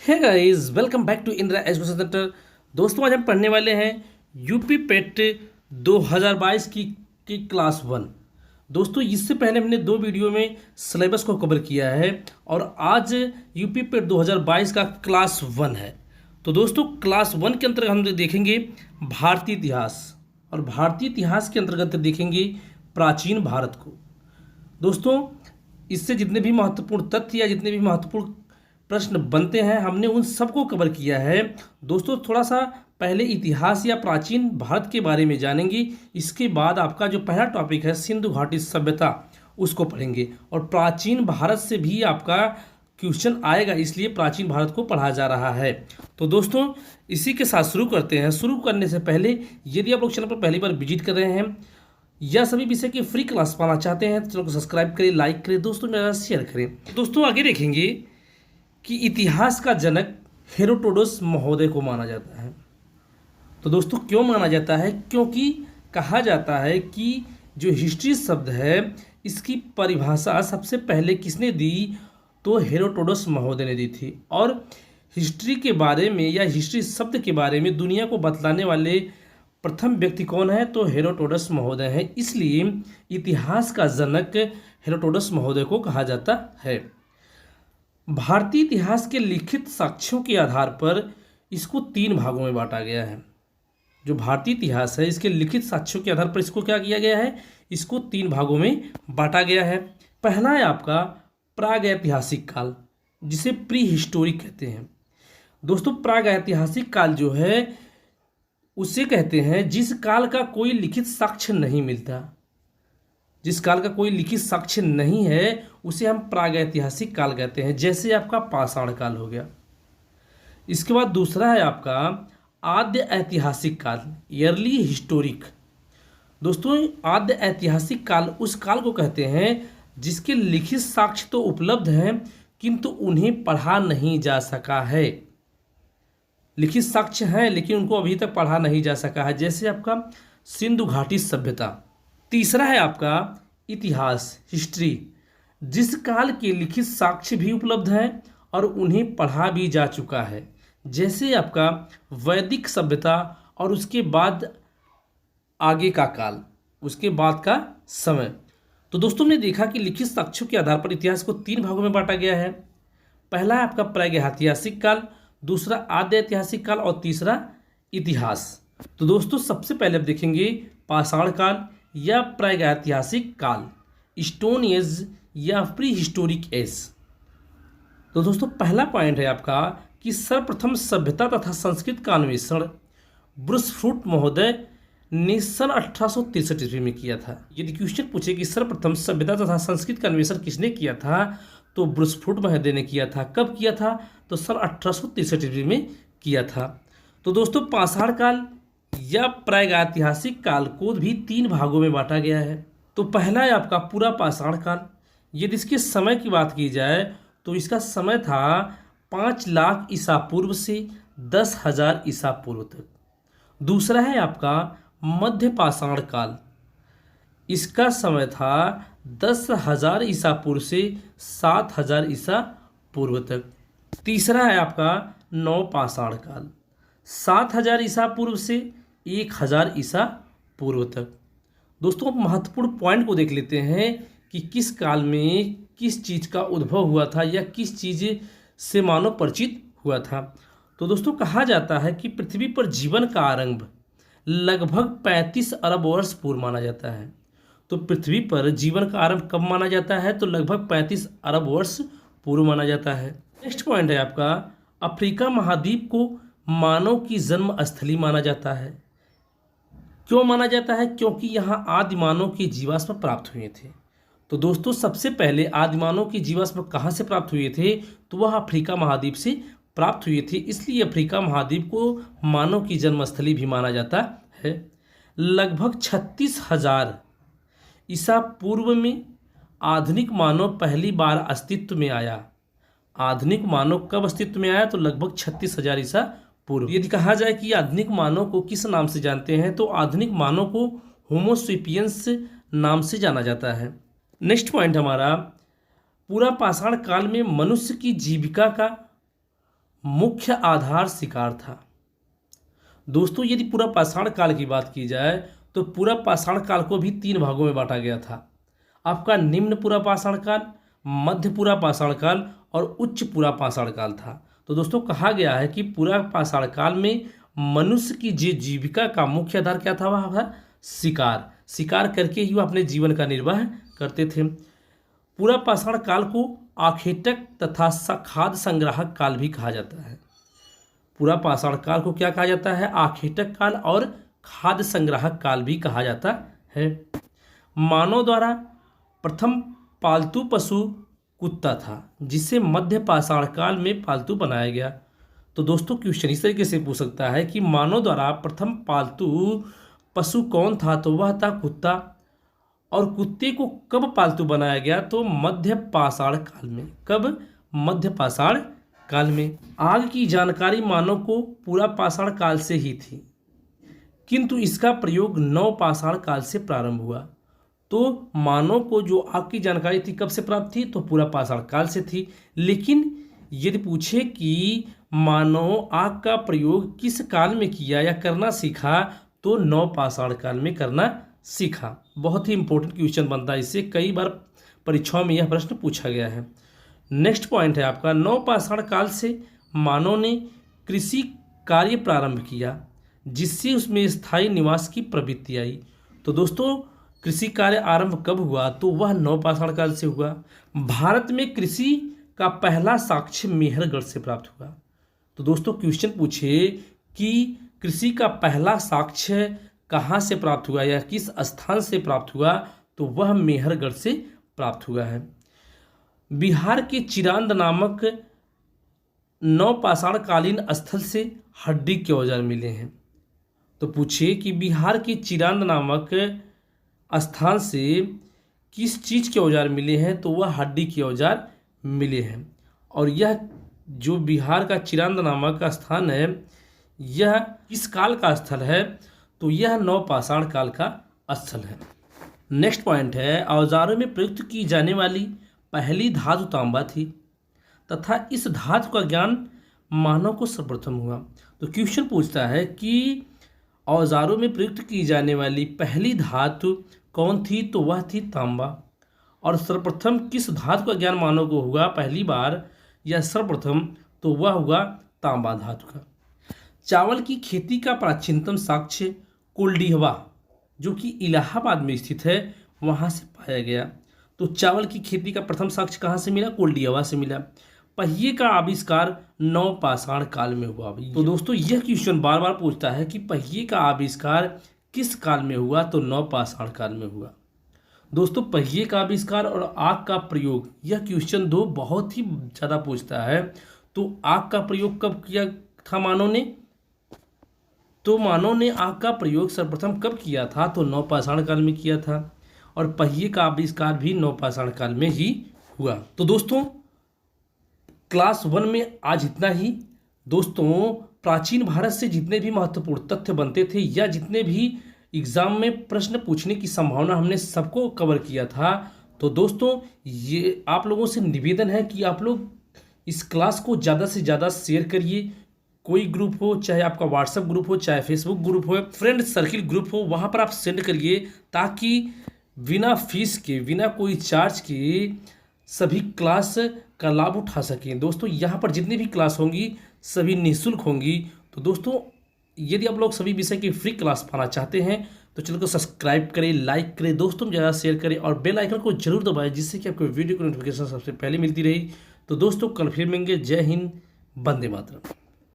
है guys, welcome back to Indira education centre. दोस्तों, आज हम पढ़ने वाले हैं यूपी पेट 2022 की क्लास 1। दोस्तों, इससे पहले हमने दो वीडियो में सिलेबस को कवर किया है और आज यूपी पेट 2022 का क्लास 1 है। तो दोस्तों, क्लास 1 के अंतर्गत हम देखेंगे भारतीय इतिहास और भारतीय इतिहास के अंतर्गत देखेंगे प्राचीन भारत को। दोस्तों, इससे जितने भी महत्वपूर्ण तथ्य या जितने भी महत्वपूर्ण प्रश्न बनते हैं हमने उन सबको कवर किया है। दोस्तों, थोड़ा सा पहले इतिहास या प्राचीन भारत के बारे में जानेंगे। इसके बाद आपका जो पहला टॉपिक है सिंधु घाटी सभ्यता, उसको पढ़ेंगे और प्राचीन भारत से भी आपका क्वेश्चन आएगा, इसलिए प्राचीन भारत को पढ़ा जा रहा है। तो दोस्तों, इसी के साथ शुरू करते हैं। शुरू करने से पहले यदि आप लोग चैनल पर पहली बार विजिट कर रहे हैं या सभी विषय की फ्री क्लास पाना चाहते हैं तो चैनल को सब्सक्राइब करें, लाइक करें, दोस्तों मेरा शेयर करें। दोस्तों, आगे देखेंगे कि इतिहास का जनक हेरोडोटस महोदय को माना जाता है। तो दोस्तों, क्यों माना जाता है? क्योंकि कहा जाता है कि जो हिस्ट्री शब्द है इसकी परिभाषा सबसे पहले किसने दी? तो हेरोडोटस महोदय ने दी थी। और हिस्ट्री के बारे में या हिस्ट्री शब्द के बारे में दुनिया को बतलाने वाले प्रथम व्यक्ति कौन है? तो हेरोडोटस महोदय है। इसलिए इतिहास का जनक हेरोडोटस महोदय को कहा जाता है। भारतीय इतिहास के लिखित साक्ष्यों के आधार पर इसको 3 भागों में बांटा गया है। जो भारतीय इतिहास है इसके लिखित साक्ष्यों के आधार पर इसको क्या किया गया है? इसको 3 भागों में बांटा गया है। पहला है आपका प्रागैतिहासिक काल, जिसे प्री हिस्टोरिक कहते हैं। दोस्तों, प्रागैतिहासिक काल जो है उसे कहते हैं जिस काल का कोई लिखित साक्ष्य नहीं मिलता। जिस काल का कोई लिखित साक्ष्य नहीं है उसे हम प्रागैतिहासिक काल कहते हैं। जैसे आपका पाषाण काल हो गया। इसके बाद दूसरा है आपका आद्य ऐतिहासिक काल, ईयरली हिस्टोरिक। दोस्तों, आद्य ऐतिहासिक काल उस काल को कहते हैं जिसके लिखित साक्ष्य तो उपलब्ध हैं किंतु उन्हें पढ़ा नहीं जा सका है। लिखित साक्ष्य हैं लेकिन उनको अभी तक पढ़ा नहीं जा सका है। जैसे आपका सिंधु घाटी सभ्यता। तीसरा है आपका इतिहास, हिस्ट्री, जिस काल के लिखित साक्ष्य भी उपलब्ध हैं और उन्हें पढ़ा भी जा चुका है। जैसे आपका वैदिक सभ्यता और उसके बाद आगे का काल, उसके बाद का समय। तो दोस्तों, हमने देखा कि लिखित साक्ष्यों के आधार पर इतिहास को 3 भागों में बांटा गया है। पहला है आपका प्रागैतिहासिक काल, दूसरा आद्य ऐतिहासिक काल और तीसरा इतिहास। तो दोस्तों, सबसे पहले आप देखेंगे पाषाण काल या प्रागैतिहासिक काल, स्टोन एज या प्री हिस्टोरिक एज। तो दोस्तों, पहला पॉइंट है आपका कि सर्वप्रथम सभ्यता तथा संस्कृत का अन्वेषण ब्रूसफूट महोदय ने सन 1863 ईस्वी में किया था। यदि क्वेश्चन पूछे कि सर्वप्रथम सभ्यता तथा संस्कृत का अन्वेषण किसने किया था तो ब्रूसफूट महोदय ने किया था। कब किया था? तो सन 1863 ईस्वी में किया था। तो दोस्तों, पाषाण काल या प्रागैतिहासिक काल को भी 3 भागों में बांटा गया है। तो पहला है आपका पूरा पाषाण काल। यदि इसके समय की बात की जाए तो इसका समय था 5 लाख ईसा पूर्व से 10,000 ईसा पूर्व तक। दूसरा है आपका मध्य पाषाण काल। इसका समय था 10,000 ईसा पूर्व से 7,000 ईसा पूर्व तक। तीसरा है आपका नव पाषाण काल, 7,000 ईसा पूर्व से 1,000 ईसा पूर्व तक। दोस्तों, महत्वपूर्ण पॉइंट को देख लेते हैं कि किस काल में किस चीज़ का उद्भव हुआ था या किस चीज़ से मानव परिचित हुआ था। तो दोस्तों, कहा जाता है कि पृथ्वी पर जीवन का आरंभ लगभग 35 अरब वर्ष पूर्व माना जाता है। तो पृथ्वी पर जीवन का आरंभ कब माना जाता है? तो लगभग 35 अरब वर्ष पूर्व माना जाता है। नेक्स्ट पॉइंट है आपका अफ्रीका महाद्वीप को मानव की जन्म स्थली माना जाता है। क्यों माना जाता है? क्योंकि यहाँ आदि मानव के जीवाश्म प्राप्त हुए थे। तो दोस्तों, सबसे पहले आदि मानव के जीवाश्म कहाँ से प्राप्त हुए थे? तो वह अफ्रीका महाद्वीप से प्राप्त हुए थे। इसलिए अफ्रीका महाद्वीप को मानव की जन्मस्थली भी माना जाता है। लगभग 36,000 ईसा पूर्व में आधुनिक मानव पहली बार अस्तित्व में आया। आधुनिक मानव कब अस्तित्व में आया? तो लगभग 36,000 ईसा पूर्व। यदि कहा जाए कि आधुनिक मानव को किस नाम से जानते हैं तो आधुनिक मानव को होमो सेपियंस नाम से जाना जाता है। नेक्स्ट पॉइंट हमारा पूरा पाषाण काल में मनुष्य की जीविका का मुख्य आधार शिकार था। दोस्तों यदि पूरा पाषाण काल की बात की जाए तो पूरा पाषाण काल को भी 3 भागों में बांटा गया था। आपका निम्न पूरा पाषाण काल, मध्य पूरा पाषाण काल और उच्च पूरा पाषाण काल था। तो दोस्तों कहा गया है कि पूरा पाषाण काल में मनुष्य की जीविका का मुख्य आधार क्या था, वह था शिकार। शिकार करके ही वह अपने जीवन का निर्वाह करते थे। पूरा पाषाण काल को आखेटक तथा खाद्य संग्राहक काल भी कहा जाता है। पूरा पाषाण काल को क्या कहा जाता है, आखेटक काल और खाद्य संग्राहक काल भी कहा जाता है। मानव द्वारा प्रथम पालतू पशु कुत्ता था, जिसे मध्य पाषाण काल में पालतू बनाया गया। तो दोस्तों क्वेश्चन इस तरीके से पूछ सकता है कि मानव द्वारा प्रथम पालतू पशु कौन था, तो वह था कुत्ता। और कुत्ते को कब पालतू बनाया गया, तो मध्य पाषाण काल में। कब, मध्य पाषाण काल में। आग की जानकारी मानव को पूरा पाषाण काल से ही थी, किंतु इसका प्रयोग नव पाषाण काल से प्रारंभ हुआ। तो मानव को जो आग की जानकारी थी कब से प्राप्त थी, तो पूरा पाषाण काल से थी। लेकिन यदि पूछे कि मानव आग का प्रयोग किस काल में किया या करना सीखा, तो नव पाषाण काल में करना सीखा। बहुत ही इंपॉर्टेंट क्वेश्चन बनता है, इससे कई बार परीक्षाओं में यह प्रश्न पूछा गया है। नेक्स्ट पॉइंट है आपका, नव पाषाण काल से मानव ने कृषि कार्य प्रारंभ किया, जिससे उसमें स्थायी निवास की प्रवृत्ति आई। तो दोस्तों कृषि कार्य आरंभ कब हुआ, तो वह नव पाषाण काल से हुआ। भारत में कृषि का पहला साक्ष्य मेहरगढ़ से प्राप्त हुआ। तो दोस्तों क्वेश्चन पूछे कि कृषि का पहला साक्ष्य कहाँ से प्राप्त हुआ या किस स्थान से प्राप्त हुआ, तो वह मेहरगढ़ से प्राप्त हुआ है। बिहार के चिरांद नामक नव पाषाण कालीन स्थल से हड्डी के औजार मिले हैं। तो पूछिए कि बिहार के चिरांद नामक स्थान से किस चीज़ के औजार मिले हैं, तो वह हड्डी के औजार मिले हैं। और यह जो बिहार का चिरांद नामक स्थान है, यह किस काल का स्थल है, तो यह नव पाषाण काल का स्थल है। नेक्स्ट पॉइंट है, औजारों में प्रयुक्त की जाने वाली पहली धातु तांबा थी तथा इस धातु का ज्ञान मानव को सर्वप्रथम हुआ। तो क्वेश्चन पूछता है कि औजारों में प्रयुक्त की जाने वाली पहली धातु कौन थी, तो वह थी तांबा। और सर्वप्रथम किस धातु का ज्ञान मानव को हुआ पहली बार या सर्वप्रथम, तो वह हुआ तांबा धातु का। चावल की खेती का प्राचीनतम साक्ष्य कोल्डिहवा, जो कि इलाहाबाद में स्थित है, वहाँ से पाया गया। तो चावल की खेती का प्रथम साक्ष्य कहाँ से मिला, कोल्डिहवा से मिला। पहिए का आविष्कार नव पाषाण काल में हुआ। तो दोस्तों यह क्वेश्चन बार बार पूछता है कि पहिए का आविष्कार किस काल में हुआ, तो नव पाषाण काल में हुआ। दोस्तों पहिए का आविष्कार और आग का प्रयोग, यह क्वेश्चन दो बहुत ही ज़्यादा पूछता है। तो आग का प्रयोग कब किया था मानव ने, तो मानव ने आग का प्रयोग सर्वप्रथम कब किया था, तो नव पाषाण काल में किया था। और पहिए का आविष्कार भी नव पाषाण काल में ही हुआ। तो दोस्तों क्लास 1 में आज इतना ही। दोस्तों प्राचीन भारत से जितने भी महत्वपूर्ण तथ्य बनते थे या जितने भी एग्जाम में प्रश्न पूछने की संभावना, हमने सबको कवर किया था। तो दोस्तों ये आप लोगों से निवेदन है कि आप लोग इस क्लास को ज़्यादा से ज़्यादा शेयर करिए। कोई ग्रुप हो, चाहे आपका व्हाट्सएप ग्रुप हो, चाहे फेसबुक ग्रुप हो, फ्रेंड सर्किल ग्रुप हो, वहाँ पर आप सेंड करिए, ताकि बिना फीस के, बिना कोई चार्ज के सभी क्लास का लाभ उठा सकें। दोस्तों यहाँ पर जितनी भी क्लास होंगी सभी निःशुल्क होंगी। तो दोस्तों यदि आप लोग सभी विषय की फ्री क्लास पाना चाहते हैं तो चैनल को सब्सक्राइब करें, लाइक करें, दोस्तों में ज़्यादा शेयर करें और बेल आइकन को जरूर दबाएं, जिससे कि आपको वीडियो की नोटिफिकेशन सबसे पहले मिलती रही। तो दोस्तों कल फिर मिलेंगे। जय हिंद, वंदे मातरम।